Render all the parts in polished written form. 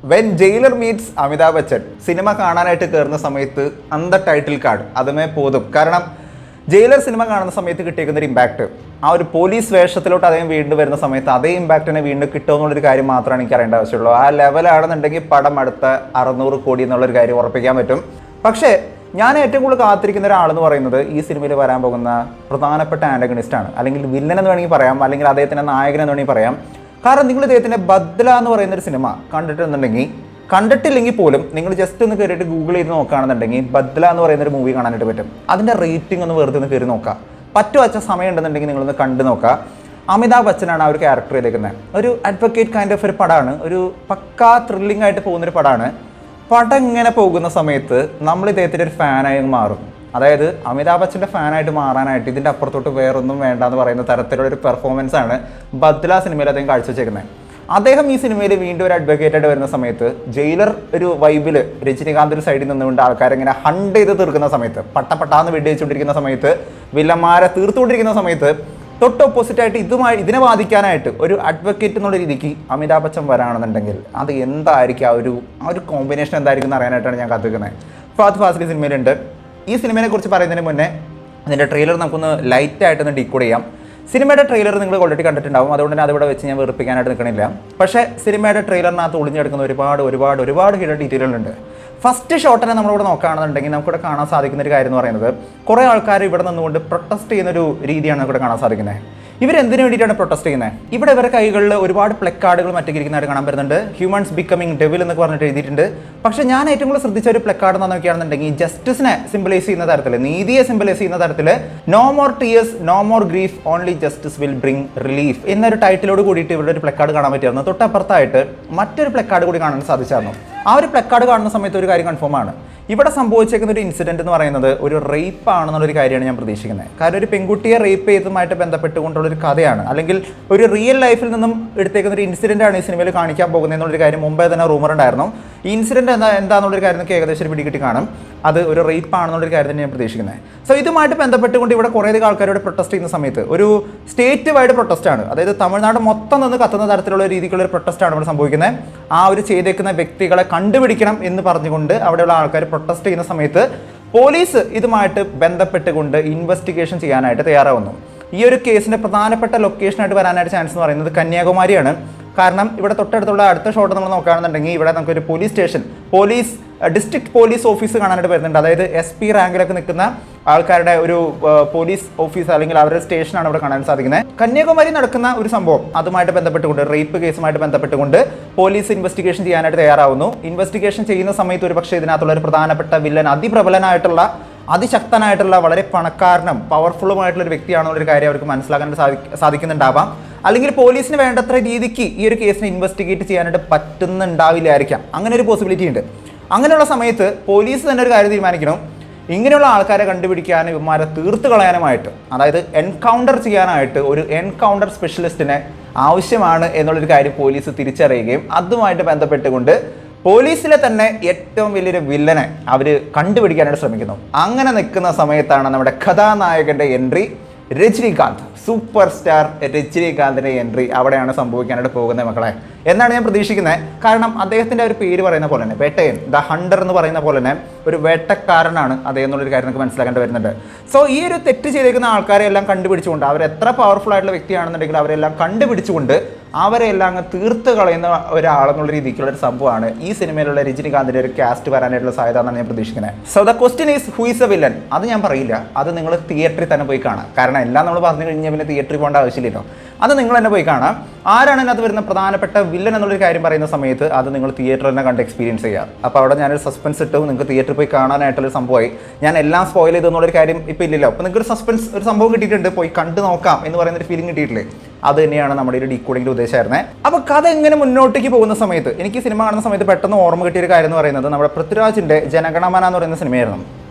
When jailer meats Amitabh Bachchan cinema കാണാനായിട്ട് കയറുന്ന സമയത്ത് അന്ത ടൈറ്റിൽ കാർഡ് അതുമേ പോതും. കാരണം ജയിലർ സിനിമ കാണുന്ന സമയത്ത് കിട്ടിയിരിക്കുന്ന ഒരു ഇമ്പാക്ട് ആ ഒരു പോലീസ് വേഷത്തിലോട്ട് അദ്ദേഹം വീണ്ടും വരുന്ന സമയത്ത് അതേ ഇമ്പാക്റ്റിനെ വീണ്ടും കിട്ടുമെന്നുള്ളൊരു കാര്യം മാത്രമാണ് എനിക്ക് അറിയേണ്ട ആവശ്യമുള്ളൂ. ആ ലെവലാണെന്നുണ്ടെങ്കിൽ പടം അടുത്ത 600 കോടി എന്നുള്ളൊരു കാര്യം ഉറപ്പിക്കാൻ പറ്റും. പക്ഷേ ഞാൻ ഏറ്റവും കൂടുതൽ കാത്തിരിക്കുന്ന ഒരാളെന്ന് പറയുന്നത് ഈ സിനിമയിൽ വരാൻ പോകുന്ന പ്രധാനപ്പെട്ട ആന്റഗണിസ്റ്റാണ്, അല്ലെങ്കിൽ വില്ലൻ എന്ന് വേണമെങ്കിൽ പറയാം, അല്ലെങ്കിൽ അദ്ദേഹത്തിൻ്റെ നായകൻ എന്ന് വേണമെങ്കിൽ പറയാം. കാരണം നിങ്ങൾ ഇദ്ദേഹത്തിൻ്റെ ബദ്ല എന്ന് പറയുന്ന ഒരു സിനിമ കണ്ടിട്ടില്ലെങ്കിൽ പോലും നിങ്ങൾ ജസ്റ്റ് ഒന്ന് കയറിയിട്ട് ഗൂഗിൾ ചെയ്ത് നോക്കുകയാണെന്നുണ്ടെങ്കിൽ ബദ്ല എന്ന് പറയുന്ന ഒരു മൂവി കാണാനായിട്ട് പറ്റും. അതിൻ്റെ റേറ്റിംഗ് ഒന്ന് വെറുതെ ഒന്ന് കയറി നോക്കാം. പറ്റുവച്ച സമയം ഉണ്ടെന്നുണ്ടെങ്കിൽ നിങ്ങളൊന്ന് കണ്ടു നോക്കുക. അമിതാഭ് ബച്ചനാണ് ആ ഒരു ക്യാരക്ടർ ചെയ്തേക്കുന്നത്. ഒരു അഡ്വക്കേറ്റ് കൈൻഡ് ഓഫ് ഒരു പടമാണ്, ഒരു പക്കാ ത്രില്ലിംഗ് ആയിട്ട് പോകുന്നൊരു പടമാണ്. പടം ഇങ്ങനെ പോകുന്ന സമയത്ത് നമ്മൾ ഇദ്ദേഹത്തിൻ്റെ ഒരു ഫാനായി മാറും. അതായത് അമിതാഭ് ബച്ചൻ്റെ ഫാനായിട്ട് മാറാനായിട്ട് ഇതിൻ്റെ അപ്പുറത്തോട്ട് വേറൊന്നും വേണ്ട എന്ന് പറയുന്ന തരത്തിലുള്ള ഒരു പെർഫോമൻസ് ആണ് ബദ്ല സിനിമയിൽ അദ്ദേഹം കാഴ്ചവെച്ചേക്കുന്നത്. അദ്ദേഹം ഈ സിനിമയിൽ വീണ്ടും ഒരു അഡ്വക്കേറ്റായിട്ട് വരുന്ന സമയത്ത് ജയിലർ ഒരു വൈബിൽ രജനികാന്ത് ഒരു സൈഡിൽ നിന്നുകൊണ്ട് ആൾക്കാരെ ഇങ്ങനെ ഹണ്ട് ചെയ്ത് തീർക്കുന്ന സമയത്ത്, പട്ടാന്ന് വെടി വെച്ചുകൊണ്ടിരിക്കുന്ന സമയത്ത്, വില്ലന്മാരെ തീർത്തുകൊണ്ടിരിക്കുന്ന സമയത്ത് തൊട്ട് ഓപ്പോസിറ്റായിട്ട് ഇതിനെ ബാധിക്കാനായിട്ട് ഒരു അഡ്വക്കേറ്റ് എന്നുള്ള രീതിക്ക് അമിതാഭ് ബച്ചൻ വരാണെന്നുണ്ടെങ്കിൽ അത് എന്തായിരിക്കും ആ ഒരു കോമ്പിനേഷൻ എന്തായിരിക്കും എന്ന് അറിയാനായിട്ടാണ് ഞാൻ കാത്തിരിക്കുന്നത്. ഫഹദ് ഫാസിലി സിനിമയിലുണ്ട്. ഈ സിനിമയെ കുറിച്ച് പറയുന്നതിന് മുന്നേ അതിൻ്റെ ട്രെയിലർ നമുക്കൊന്ന് ലൈറ്റായിട്ടൊന്ന് ഡീകോഡ് ചെയ്യാം. സിനിമയുടെ ട്രെയിലർ നിങ്ങൾ ഓൾറെഡി കണ്ടിട്ടുണ്ടാവും, അതുകൊണ്ട് തന്നെ അതിവിടെ വെച്ച് ഞാൻ വെറുപ്പിക്കാനായിട്ട് നിൽക്കണില്ല. പക്ഷേ സിനിമയുടെ ട്രെയിലറിനകത്ത് ഒളിഞ്ഞെടുക്കുന്ന ഒരുപാട് ഹിഡൻ ഡീറ്റെയിലുകളുണ്ട്. ഫസ്റ്റ് ഷോട്ടിനെ നമ്മളിവിടെ നോക്കുകയാണെന്നുണ്ടെങ്കിൽ നമുക്കിവിടെ കാണാൻ സാധിക്കുന്ന ഒരു കാര്യം എന്ന് പറയുന്നത് കുറേ ആൾക്കാർ ഇവിടെ നിന്നുകൊണ്ട് പ്രൊട്ടസ്റ്റ് ചെയ്യുന്നൊരു രീതിയാണ് നമുക്കിവിടെ കാണാൻ സാധിക്കുന്നത്. ഇവരെന്തിനു വേണ്ടിയിട്ടാണ് പ്രൊട്ടസ്റ്റ് ചെയ്യുന്നത്? ഇവിടെ ഇവരുടെ കൈകളിൽ ഒരുപാട് പ്ലക്കാർഡുകൾ മറ്റൊക്കെ ഇരിക്കുന്നതായിട്ട് കാണാൻ വരുന്നുണ്ട്. ഹ്യൂമൻസ് ബിക്കമിങ് ഡെവിൽ എന്നൊക്കെ പറഞ്ഞിട്ട് എഴുതിയിട്ടുണ്ട്. പക്ഷേ ഞാൻ ഏറ്റവും കൂടുതൽ ശ്രദ്ധിച്ച ഒരു പ്ലക്കാർഡ് എന്ന് നോക്കുകയാണെന്നുണ്ടെങ്കിൽ ജസ്റ്റിസിനെ സിംബലൈസ് ചെയ്യുന്ന തരത്തിൽ, നീതിയെ സിംബലൈസ് ചെയ്യുന്ന തരത്തിൽ no more tears, no more grief, only justice will bring relief എന്നൊരു ടൈറ്റിലോട് കൂടിയിട്ട് ഇവരുടെ ഒരു പ്ലക്കാർഡ് കാണാൻ പറ്റിയായിരുന്നു. തൊട്ടപ്പുറത്തായിട്ട് മറ്റൊരു പ്ലക്കാർഡ് കൂടി കാണാൻ സാധിച്ചായിരുന്നു. ആ ഒരു പ്ലക്കാർഡ് കാണുന്ന സമയത്ത് ഒരു കാര്യം കൺഫേം ആണ്. ഇവിടെ സംഭവിച്ചേക്കുന്ന ഒരു ഇൻസിഡൻറ്റ് എന്ന് പറയുന്നത് ഒരു റേപ്പ് ആണെന്നുള്ളൊരു കാര്യമാണ് ഞാൻ പ്രതീക്ഷിക്കുന്നത്. കാരണം ഒരു പെൺകുട്ടിയെ റേപ്പ് ചെയ്തതുമായിട്ട് ബന്ധപ്പെട്ടുകൊണ്ടുള്ളൊരു കഥയാണ്, അല്ലെങ്കിൽ ഒരു റിയൽ ലൈഫിൽ നിന്നും എടുത്തേക്കുന്ന ഒരു ഇൻസിഡൻ്റ് ആണ് ഈ സിനിമയിൽ കാണിക്കാൻ പോകുന്നത് എന്നുള്ളൊരു കാര്യം മുമ്പേ തന്നെ റൂമർ ഉണ്ടായിരുന്നു. ഈ ഇൻസിഡൻറ്റ് എന്താണെന്നുള്ളൊരു കാര്യം നമുക്ക് ഏകദേശം ഒരു പിടികിട്ടി കാണും. അത് ഒരു റേപ്പ് ആണെന്നുള്ളൊരു കാര്യം തന്നെ ഞാൻ പ്രതീക്ഷിക്കുന്നത്. സോ ഇതുമായിട്ട് ബന്ധപ്പെട്ടുകൊണ്ട് ഇവിടെ കുറേയധികം ആൾക്കാരോട് പ്രൊട്ടസ്റ്റ് ചെയ്യുന്ന സമയത്ത് ഒരു സ്റ്റേറ്റ് വൈഡ് പ്രൊട്ടസ്റ്റാണ്, അതായത് തമിഴ്നാട് മൊത്തം നിന്ന് കത്തുന്ന തരത്തിലുള്ള രീതിക്കുള്ള ഒരു പ്രൊട്ടസ്റ്റാണ് ഇവിടെ സംഭവിക്കുന്നത്. ആ ഒരു ചെയ്തേക്കുന്ന വ്യക്തികളെ കണ്ടുപിടിക്കണം എന്ന് പറഞ്ഞുകൊണ്ട് അവിടെയുള്ള ആൾക്കാർ പ്രൊട്ടസ്റ്റ് ചെയ്യുന്ന സമയത്ത് പോലീസ് ഇതുമായിട്ട് ബന്ധപ്പെട്ടുകൊണ്ട് ഇൻവെസ്റ്റിഗേഷൻ ചെയ്യാനായിട്ട് തയ്യാറാവുന്നു. ഈ ഒരു കേസിൻ്റെ പ്രധാനപ്പെട്ട ലൊക്കേഷനായിട്ട് വരാനായിട്ട് ചാൻസ് എന്ന് പറയുന്നത് കന്യാകുമാരിയാണ്. കാരണം ഇവിടെ തൊട്ടടുത്തുള്ള അടുത്ത ഷോട്ട് നമ്മൾ നോക്കുകയാണെന്നുണ്ടെങ്കിൽ ഇവിടെ നമുക്കൊരു police station, district police office കാണാനായിട്ട് വരുന്നുണ്ട്. അതായത് SP റാങ്കിലൊക്കെ നിൽക്കുന്ന ആൾക്കാരുടെ ഒരു പോലീസ് ഓഫീസ് അല്ലെങ്കിൽ അവരുടെ സ്റ്റേഷനാണ് ഇവിടെ കാണാൻ സാധിക്കുന്നത്. കന്യാകുമാരി നടക്കുന്ന ഒരു സംഭവം അതുമായിട്ട് ബന്ധപ്പെട്ടുകൊണ്ട്, റേപ്പ് കേസുമായിട്ട് ബന്ധപ്പെട്ടുകൊണ്ട് പോലീസ് ഇൻവെസ്റ്റിഗേഷൻ ചെയ്യാനായിട്ട് തയ്യാറാവുന്നു. ഇൻവെസ്റ്റിഗേഷൻ ചെയ്യുന്ന സമയത്ത് ഒരു പക്ഷേ ഇതിനകത്തുള്ള ഒരു പ്രധാനപ്പെട്ട വില്ലൻ അതിപ്രബലനായിട്ടുള്ള, അതിശക്തനായിട്ടുള്ള, വളരെ പണക്കാരനും പവർഫുള്ളുമായിട്ടുള്ള ഒരു വ്യക്തിയാണെന്നുള്ളൊരു കാര്യം അവർക്ക് മനസ്സിലാക്കാൻ സാധിക്കുന്നുണ്ടാവാം. അല്ലെങ്കിൽ പോലീസിന് വേണ്ടത്ര രീതിക്ക് ഈ ഒരു കേസിനെ ഇൻവെസ്റ്റിഗേറ്റ് ചെയ്യാനായിട്ട് പറ്റുന്നുണ്ടാവില്ലായിരിക്കാം. അങ്ങനെ ഒരു പോസിബിലിറ്റി ഉണ്ട്. അങ്ങനെയുള്ള സമയത്ത് പോലീസ് തന്നെ ഒരു കാര്യം തീരുമാനിക്കണം, ഇങ്ങനെയുള്ള ആൾക്കാരെ കണ്ടുപിടിക്കാനും ഇവന്മാരെ തീർത്ത് കളയാനുമായിട്ട്, അതായത് എൻകൗണ്ടർ ചെയ്യാനായിട്ട് ഒരു എൻകൗണ്ടർ സ്പെഷ്യലിസ്റ്റിനെ ആവശ്യമാണ് എന്നുള്ളൊരു കാര്യം പോലീസ് തിരിച്ചറിയുകയും അതുമായിട്ട് ബന്ധപ്പെട്ടുകൊണ്ട് പോലീസിലെ തന്നെ ഏറ്റവും വലിയൊരു വില്ലനെ അവർ കണ്ടുപിടിക്കാനായിട്ട് ശ്രമിക്കുന്നു. അങ്ങനെ നിൽക്കുന്ന സമയത്താണ് നമ്മുടെ കഥാനായകൻ്റെ എൻട്രി. രജനികാന്ത്, സൂപ്പർ സ്റ്റാർ രജനികാന്തിൻ്റെ എൻട്രി അവിടെയാണ് സംഭവിക്കാനായിട്ട് പോകുന്നത് മക്കളെ എന്നാണ് ഞാൻ പ്രതീക്ഷിക്കുന്നത്. കാരണം അദ്ദേഹത്തിൻ്റെ ഒരു പേര് പറയുന്ന പോലെ തന്നെ, വേട്ടയൻ, ദ ഹണ്ടർ എന്ന് പറയുന്ന പോലെ തന്നെ ഒരു വേട്ടക്കാരനാണ് അദ്ദേഹം എന്നുള്ളൊരു കാര്യം നമുക്ക് മനസ്സിലാക്കേണ്ടി വരുന്നുണ്ട്. സോ ഈ ഒരു തെറ്റ് ചെയ്തേക്കുന്ന ആൾക്കാരെ എല്ലാം കണ്ടുപിടിച്ചുകൊണ്ട്, അവരെത്ര പവർഫുൾ ആയിട്ടുള്ള വ്യക്തിയാണെന്നുണ്ടെങ്കിൽ അവരെല്ലാം കണ്ടുപിടിച്ചുകൊണ്ട് അവരെ എല്ലാം അങ്ങ് തീർത്ത് കളയുന്ന ഒരാളെന്നുള്ള രീതിക്കുള്ള ഒരു സംഭവമാണ് ഈ സിനിമയിലുള്ള രജനികാന്തിൻ്റെ ഒരു കാസ്റ്റ് വരാനായിട്ടുള്ള സാധ്യത എന്നാണ് ഞാൻ പ്രതീക്ഷിക്കുന്നത്. So the question is who is A villain? അത് ഞാൻ പറയില്ല, അത് നിങ്ങൾ തിയേറ്ററിൽ തന്നെ പോയി കാണാം. കാരണം എല്ലാം നമ്മൾ പറഞ്ഞു കഴിഞ്ഞാൽ പിന്നെ തിയേറ്ററിൽ പോകേണ്ട ആവശ്യമില്ലല്ലോ. അത് നിങ്ങൾ തന്നെ പോയി കാണാം. ആരാണ് അതിനകത്ത് വരുന്ന പ്രധാനപ്പെട്ട വില്ലൻ എന്നുള്ളൊരു കാര്യം പറയുന്ന സമയത്ത് അത് നിങ്ങൾ തിയേറ്ററിൽ തന്നെ കണ്ട് എക്സ്പീരിയൻസ് ചെയ്യുക. അപ്പോൾ അവിടെ ഞാനൊരു സസ്പെൻസ് ഇട്ടു, നിങ്ങൾക്ക് തിയേറ്ററിൽ പോയി കാണാനായിട്ടുള്ള സംഭവമായി. ഞാൻ എല്ലാം സ്പോയിൽ ചെയ്തെന്നുള്ളൊരു കാര്യം ഇപ്പോൾ ഇല്ലല്ലോ. അപ്പോൾ നിങ്ങൾക്ക് ഒരു സസ്പെൻസ്, ഒരു സംഭവം കിട്ടിയിട്ടുണ്ട്, പോയി കണ്ടു നോക്കാം എന്ന് പറയുന്നൊരു ഫീലിംഗ് കിട്ടിയിട്ടില്ലേ? അത് തന്നെയാണ് നമ്മുടെ ഒരു ഡീകോഡിങ്ങിൻ്റെ ഉദ്ദേശമായിരുന്നത്. അപ്പോൾ കഥ എങ്ങനെ മുന്നോട്ടേക്ക് പോകുന്ന സമയത്ത് എനിക്ക് സിനിമ കാണുന്ന സമയത്ത് പെട്ടെന്ന് ഓർമ്മ കിട്ടിയൊരു കാര്യം എന്ന് പറയുന്നത് നമ്മുടെ പൃഥ്വിരാജിൻ്റെ ജനഗണമന എന്ന് പറയുന്ന സിനിമയായിരുന്നു.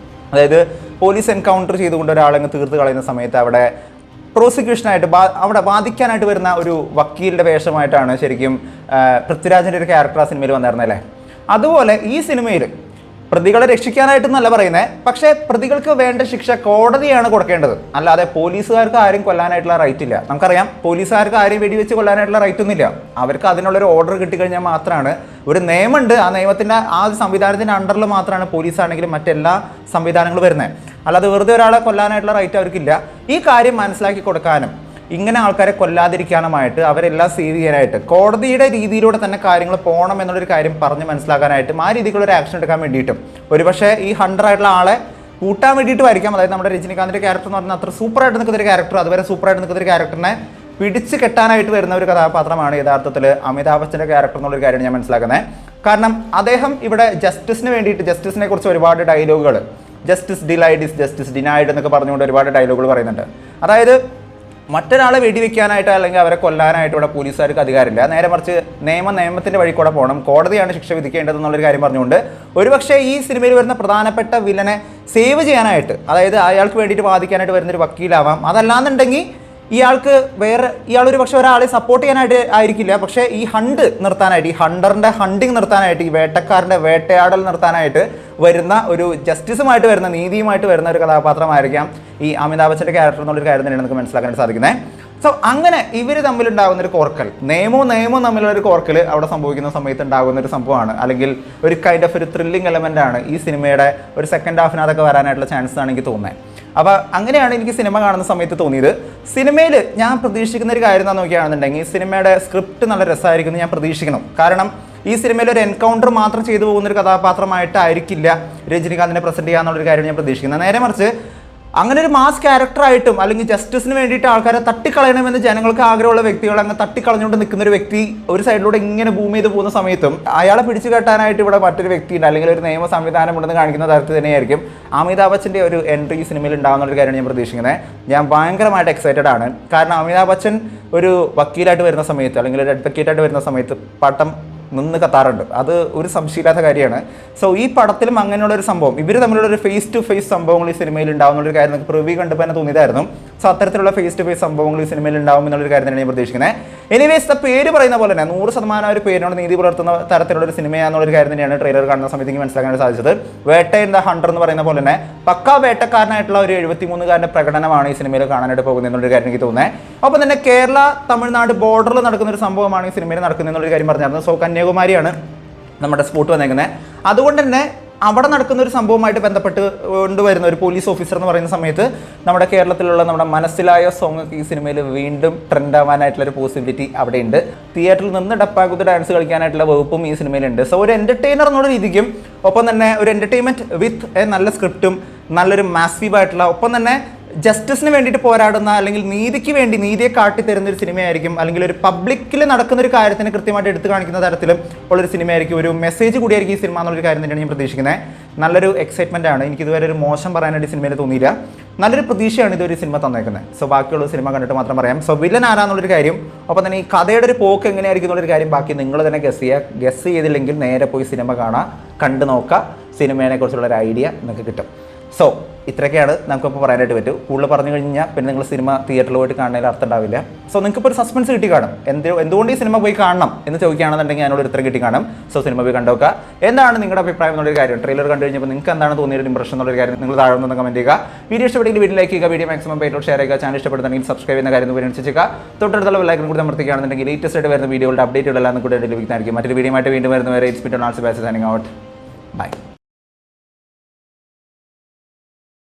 അതായത് പോലീസ് എൻകൗണ്ടർ ചെയ്തുകൊണ്ട് ഒരാളെങ്ങ് തീർത്ത് കളയുന്ന സമയത്ത് അവിടെ പ്രോസിക്യൂഷനായിട്ട് അവിടെ വാദിക്കാനായിട്ട് വരുന്ന ഒരു വക്കീലിൻ്റെ വേഷമായിട്ടാണ് ശരിക്കും പൃഥ്വിരാജിൻ്റെ ഒരു ക്യാരക്ടർ ആ സിനിമയിൽ വന്നിരുന്നല്ലേ. അതുപോലെ ഈ സിനിമയിൽ പ്രതികളെ രക്ഷിക്കാനായിട്ടൊന്നല്ല പറയുന്നത്, പക്ഷേ പ്രതികൾക്ക് വേണ്ട ശിക്ഷ കോടതിയാണ് കൊടുക്കേണ്ടത്, അല്ലാതെ പോലീസുകാർക്ക് ആരും കൊല്ലാനായിട്ടുള്ള റൈറ്റ് ഇല്ല. നമുക്കറിയാം പോലീസുകാർക്ക് ആരെയും വെടിവെച്ച് കൊല്ലാനായിട്ടുള്ള റൈറ്റ് ഒന്നുമില്ല. അവർക്ക് അതിനുള്ളൊരു ഓർഡർ കിട്ടിക്കഴിഞ്ഞാൽ മാത്രമാണ്, ഒരു നിയമമുണ്ട്, ആ നിയമത്തിൻ്റെ ആ സംവിധാനത്തിൻ്റെ അണ്ടറിൽ മാത്രമാണ് പോലീസ് ആണെങ്കിലും മറ്റെല്ലാ സംവിധാനങ്ങളും വരുന്നത്. അല്ലാതെ വെറുതെ ഒരാളെ കൊല്ലാനായിട്ടുള്ള റൈറ്റ് അവർക്കില്ല. ഈ കാര്യം മനസ്സിലാക്കി കൊടുക്കാനും ഇങ്ങനെ ആൾക്കാരെ കൊല്ലാതിരിക്കാനുമായിട്ട് അവരെല്ലാം സേവ് ചെയ്യാനായിട്ട് കോടതിയുടെ രീതിയിലൂടെ തന്നെ കാര്യങ്ങൾ പോകണം എന്നുള്ളൊരു കാര്യം പറഞ്ഞ് മനസ്സിലാക്കാനായിട്ടും ആ രീതിക്കുള്ള ഒരു ആക്ഷൻ എടുക്കാൻ വേണ്ടിയിട്ടും ഒരുപക്ഷെ ഈ ഹണ്ടറായിട്ടുള്ള ആളെ കൂട്ടാൻ വേണ്ടിയിട്ടുമായിരിക്കാം. അതായത് നമ്മുടെ രജനികാന്തിൻ്റെ ക്യാരക്ടർ എന്ന് പറഞ്ഞാൽ അത്ര സൂപ്പറായിട്ട് നിൽക്കുന്ന ഒരു ക്യാരക്ടർ, അതുവരെ സൂപ്പറായിട്ട് നിൽക്കുന്ന ഒരു ക്യാരക്ടറിനെ പിടിച്ച് കെട്ടാനായിട്ട് വരുന്ന ഒരു കഥാപാത്രമാണ് യഥാർത്ഥത്തിൽ അമിതാഭ് ബച്ചൻ്റെ ക്യാരക്ടർ എന്നുള്ളൊരു കാര്യം ഞാൻ മനസ്സിലാക്കുന്നത്. കാരണം അദ്ദേഹം ഇവിടെ ജസ്റ്റിസിന് വേണ്ടിയിട്ട് ജസ്റ്റിസിനെ കുറിച്ച് ഒരുപാട് ഡയലോഗുകൾ, justice delayed is justice denied എന്നൊക്കെ പറഞ്ഞുകൊണ്ട് ഒരുപാട് ഡയലോഗുകൾ പറയുന്നുണ്ട്. അതായത് മറ്റൊരാളെ വെടിവെക്കാനായിട്ട് അല്ലെങ്കിൽ അവരെ കൊല്ലാനായിട്ട് ഇവിടെ പോലീസുകാർക്ക് അധികാരമില്ല, നേരെ മറിച്ച് നിയമത്തിൻ്റെ വഴി കൂടെ പോകണം, കോടതിയാണ് ശിക്ഷ വിധിക്കേണ്ടതെന്നുള്ളൊരു കാര്യം പറഞ്ഞുകൊണ്ട് ഒരുപക്ഷെ ഈ സിനിമയിൽ വരുന്ന പ്രധാനപ്പെട്ട വില്ലനെ സേവ് ചെയ്യാനായിട്ട്, അതായത് അയാൾക്ക് വേണ്ടിയിട്ട് വാദിക്കാനായിട്ട് വരുന്നൊരു വക്കീലാവാം, അതല്ലാന്നുണ്ടെങ്കിൽ ഇയാളൊരു പക്ഷേ ഒരാളെ സപ്പോർട്ട് ചെയ്യാനായിട്ട് ആയിരിക്കില്ല, പക്ഷേ ഈ ഹണ്ട് നിർത്താനായിട്ട്, ഈ ഹണ്ടറിൻ്റെ ഹണ്ടിങ് നിർത്താനായിട്ട്, ഈ വേട്ടക്കാരൻ്റെ വേട്ടയാടൽ നിർത്താനായിട്ട് വരുന്ന ഒരു ജസ്റ്റിസുമായിട്ട് വരുന്ന, നീതിയുമായിട്ട് വരുന്ന ഒരു കഥാപാത്രമായിരിക്കാം ഈ അമിതാഭ് ബച്ചൻ്റെ ക്യാരക്ടർ എന്നുള്ളൊരു കാര്യം തന്നെയാണ് നമുക്ക് മനസ്സിലാക്കാൻ സാധിക്കുന്നത്. സോ അങ്ങനെ ഇവർ തമ്മിലുണ്ടാകുന്ന ഒരു കോർക്കൽ, നിയമവും തമ്മിലുള്ള ഒരു കോർക്കൽ അവിടെ സംഭവിക്കുന്ന സമയത്ത് ഉണ്ടാകുന്ന ഒരു സംഭവമാണ്, അല്ലെങ്കിൽ ഒരു കൈൻഡ് ഓഫ് ഒരു ത്രില്ലിംഗ് എലമെൻ്റ് ആണ് ഈ സിനിമയുടെ ഒരു സെക്കൻഡ് ഹാഫിനകത്തൊക്കെ വരാനായിട്ടുള്ള ചാൻസ് ആണ് എനിക്ക് തോന്നുന്നത്. അപ്പോൾ അങ്ങനെയാണ് എനിക്ക് സിനിമ കാണുന്ന സമയത്ത് തോന്നിയത്. സിനിമയിൽ ഞാൻ പ്രതീക്ഷിക്കുന്ന ഒരു കാര്യം എന്താണെന്ന് നോക്കുകയാണെന്നുണ്ടെങ്കിൽ സിനിമയുടെ സ്ക്രിപ്റ്റ് നല്ല രസമായിരിക്കും ഞാൻ പ്രതീക്ഷിക്കണം. കാരണം ഈ സിനിമയിൽ ഒരു എൻകൗണ്ടർ മാത്രം ചെയ്തു പോകുന്ന ഒരു കഥാപാത്രമായിട്ടായിരിക്കില്ല രജനികാന്തിനെ പ്രസൻറ്റ് ചെയ്യാന്നുള്ളൊരു കാര്യം ഞാൻ പ്രതീക്ഷിക്കുന്നത്. നേരെ മറിച്ച് അങ്ങനെ ഒരു മാസ് ക്യാരക്ടറായിട്ടും അല്ലെങ്കിൽ ജസ്റ്റിസിന് വേണ്ടിയിട്ട് ആൾക്കാരെ തട്ടിക്കളയണമെന്ന് ജനങ്ങൾക്ക് ആഗ്രഹമുള്ള വ്യക്തികൾ അങ്ങ് തട്ടിക്കളഞ്ഞുകൊണ്ട് നിൽക്കുന്ന ഒരു വ്യക്തി ഒരു സൈഡിലൂടെ ഇങ്ങനെ ബൂം ചെയ്ത് പോകുന്ന സമയത്തും അയാളെ പിടിച്ചു കെട്ടാനായിട്ട് ഇവിടെ മറ്റൊരു വ്യക്തിയുണ്ട്, അല്ലെങ്കിൽ ഒരു നിയമ സംവിധാനം ഉണ്ടെന്ന് കാണിക്കുന്ന തരത്തിൽ തന്നെയായിരിക്കും അമിതാഭ് ബച്ചൻ്റെ ഒരു എൻട്രി ഈ സിനിമയിൽ ഉണ്ടാകുന്ന കാര്യമാണ് ഞാൻ പ്രതീക്ഷിക്കുന്നത്. ഞാൻ ഭയങ്കരമായിട്ട് എക്സൈറ്റഡ് ആണ്. കാരണം അമിതാഭ് ബച്ചൻ ഒരു വക്കീലായിട്ട് വരുന്ന സമയത്ത് അല്ലെങ്കിൽ ഒരു അഡ്വക്കേറ്റായിട്ട് വരുന്ന സമയത്ത് പട്ടം നിന്ന് കത്താറുണ്ട്, അത് ഒരു സംശയമില്ലാത്ത കാര്യമാണ്. സോ ഈ പടത്തിലും അങ്ങനെയുള്ളൊരു സംഭവം, ഇവർ തമ്മിലുള്ളൊരു ഫേസ് ടു ഫേസ് സംഭവങ്ങൾ ഈ സിനിമയിൽ ഉണ്ടാകുന്നുള്ളൊരു കാര്യം നമുക്ക് പ്രിവ്യൂ കണ്ടപ്പോൾ തന്നെ തോന്നിയതായിരുന്നു. സോ അത്തരത്തിലുള്ള ഫേസ് ടു ഫേസ് സംഭവങ്ങൾ ഈ സിനിമയിൽ ഉണ്ടാകും എന്നുള്ളൊരു കാര്യം തന്നെയാണ് ഞാൻ പ്രതീക്ഷിക്കുന്നത്. എനിവേസ് പേര് പറയുന്ന പോലെ തന്നെ 100% ഒരു പേരിനോട് നീതി പുലർത്തുന്ന തരത്തിലുള്ള ഒരു സിനിമയാണെന്നുള്ളൊരു കാര്യം തന്നെയാണ് ട്രെയിലർ കാണുന്ന സമയത്ത് എനിക്ക് മനസ്സിലാക്കാൻ സാധിച്ചത്. വേട്ട ഇൻ ദ ഹണ്ടർ എന്ന് പറയുന്ന പോലെ തന്നെ പക്കാ വേട്ടക്കാരനായിട്ടുള്ള ഒരു 73-കാരൻ്റെ പ്രകടനമാണ് ഈ സിനിമയിൽ കാണാനായിട്ട് പോകുന്നത് എന്നുള്ളൊരു കാര്യം എനിക്ക് തോന്നുന്നത്. അപ്പോൾ തന്നെ കേരള തമിഴ്നാട് ബോർഡറിൽ നടക്കുന്ന ഒരു സംഭവമാണ് ഈ സിനിമയിൽ നടക്കുന്നത് എന്നുള്ളൊരു കാര്യം പറഞ്ഞായിരുന്നു. സോ കന്യാകുമാരിയാണ് നമ്മുടെ സ്പോട്ട് വന്നേക്കുന്നത്. അതുകൊണ്ട് തന്നെ അവിടെ നടക്കുന്ന ഒരു സംഭവമായിട്ട് ബന്ധപ്പെട്ട് കൊണ്ടുവരുന്ന ഒരു പോലീസ് ഓഫീസർ എന്ന് പറയുന്ന സമയത്ത് നമ്മുടെ കേരളത്തിലുള്ള നമ്മുടെ മനസ്സിലായ സോങ് ഈ സിനിമയിൽ വീണ്ടും ട്രെൻഡ് ആവാനായിട്ടുള്ളൊരു പോസിബിലിറ്റി അവിടെയുണ്ട്. തിയേറ്ററിൽ നിന്ന് ഡപ്പാക്കുത്ത് ഡാൻസ് കളിക്കാനായിട്ടുള്ള വകുപ്പും ഈ സിനിമയിലുണ്ട്. സോ ഒരു എൻ്റർടൈനർ എന്നുള്ള രീതിക്കും ഒപ്പം തന്നെ ഒരു എൻ്റർടൈൻമെൻറ്റ് വിത്ത് നല്ല സ്ക്രിപ്റ്റും നല്ലൊരു മാസീവായിട്ടുള്ള ഒപ്പം തന്നെ ജസ്റ്റിസിന് വേണ്ടിയിട്ട് പോരാടുന്ന അല്ലെങ്കിൽ നീതിക്ക് വേണ്ടി നീതിയെ കാട്ടിത്തരുന്ന ഒരു സിനിമയായിരിക്കും, അല്ലെങ്കിൽ ഒരു പബ്ലിക്കിൽ നടക്കുന്ന ഒരു കാര്യത്തിന് കൃത്യമായിട്ട് എടുത്തു കാണിക്കുന്ന തരത്തിലും ഉള്ളൊരു സിനിമയായിരിക്കും, ഒരു മെസ്സേജ് കൂടിയായിരിക്കും ഈ സിനിമ എന്നുള്ളൊരു കാര്യം തന്നെയാണ് ഞാൻ പ്രതീക്ഷിക്കുന്നത്. നല്ലൊരു എക്സൈറ്റ്മെൻ്റ് ആണ്. എനിക്കിതുവരെ ഒരു മോശം പറയാനായിട്ട് സിനിമയിൽ തോന്നിയില്ല. നല്ലൊരു പ്രതീക്ഷയാണ് ഇതൊരു സിനിമ തന്നേക്കുന്നത്. സോ ബാക്കിയുള്ള സിനിമ കണ്ടിട്ട് മാത്രം പറയാം. സോ വില്ലൻ ആരാന്നുള്ളൊരു കാര്യം ഒപ്പം തന്നെ ഈ കഥയുടെ ഒരു പോക്ക് എങ്ങനെയായിരിക്കും എന്നുള്ളൊരു കാര്യം ബാക്കി നിങ്ങൾ തന്നെ ഗസ് ചെയ്തില്ലെങ്കിൽ നേരെ പോയി സിനിമ കാണുക, കണ്ടു നോക്കുക, സിനിമയെക്കുറിച്ചുള്ളൊരു ഐഡിയ നിങ്ങൾക്ക് കിട്ടും. സോ ഇത്രയൊക്കെയാണ് നമുക്കിപ്പോൾ പറയാനായിട്ട് പറ്റും. കൂടുതൽ പറഞ്ഞു കഴിഞ്ഞാൽ പിന്നെ നിങ്ങൾ സിനിമ തിയേറ്ററിൽ പോയിട്ട് കാണുന്നതിൽ അർത്ഥം ഉണ്ടാവില്ല. സോ നിങ്ങൾക്കിപ്പോൾ ഒരു സസ്പെൻസ് കിട്ടി കാണും, എന്തുകൊണ്ട് ഈ സിനിമ പോയി കാണണം എന്ന് ചോദിക്കുകയാണെന്നുണ്ടെങ്കിൽ അതിനോട് ഉത്തരം കിട്ടി കാണും. സോ സിനിമ പോയി കണ്ടുനോക്കുക. എന്താണ് നിങ്ങളുടെ അഭിപ്രായം എന്നുള്ളൊരു കാര്യം, ട്രെയിലർ കണ്ടു കഴിഞ്ഞപ്പോൾ നിങ്ങൾക്ക് എന്താണ് തോന്നിയൊരു ഇംപ്രഷൻ എന്നുള്ളൊരു കാര്യം നിങ്ങൾ താഴെ നിന്ന് കമൻറ്റ് ചെയ്യുക. വീഡിയോ ഇഷ്ടപ്പെട്ടെങ്കിൽ വീഡിയോ ലൈക്ക് ചെയ്യുക, വീഡിയോ മാക്സിമം പേരോട് ഷെയർ ചെയ്യുക, ചാനൽ ഇഷ്ടപ്പെടുന്നുണ്ടെങ്കിൽ സബ്സ്ക്രൈബ് ചെയ്യുന്ന കാര്യം പരിഗണിച്ചേക്കുക. തൊട്ടടുത്തുള്ള ബെല്ലൈക്കൺ കൂടി അമർത്തുകയാണെന്നുണ്ടെങ്കിൽ ലേറ്റസ്റ്റ് ആയിട്ട് വരുന്ന വീഡിയോയുടെ അപ്ഡേറ്റുകളെല്ലാം കൂടെ ലഭിക്കുന്നതായിരിക്കും. മറ്റൊരു വീഡിയോ ആയിട്ട് വീണ്ടും വരുന്നവരെ ഇറ്റ്സ് മീ ടോണാൾസ് ബാസ് സൈനിങ് ഔട്ട്. ബൈ.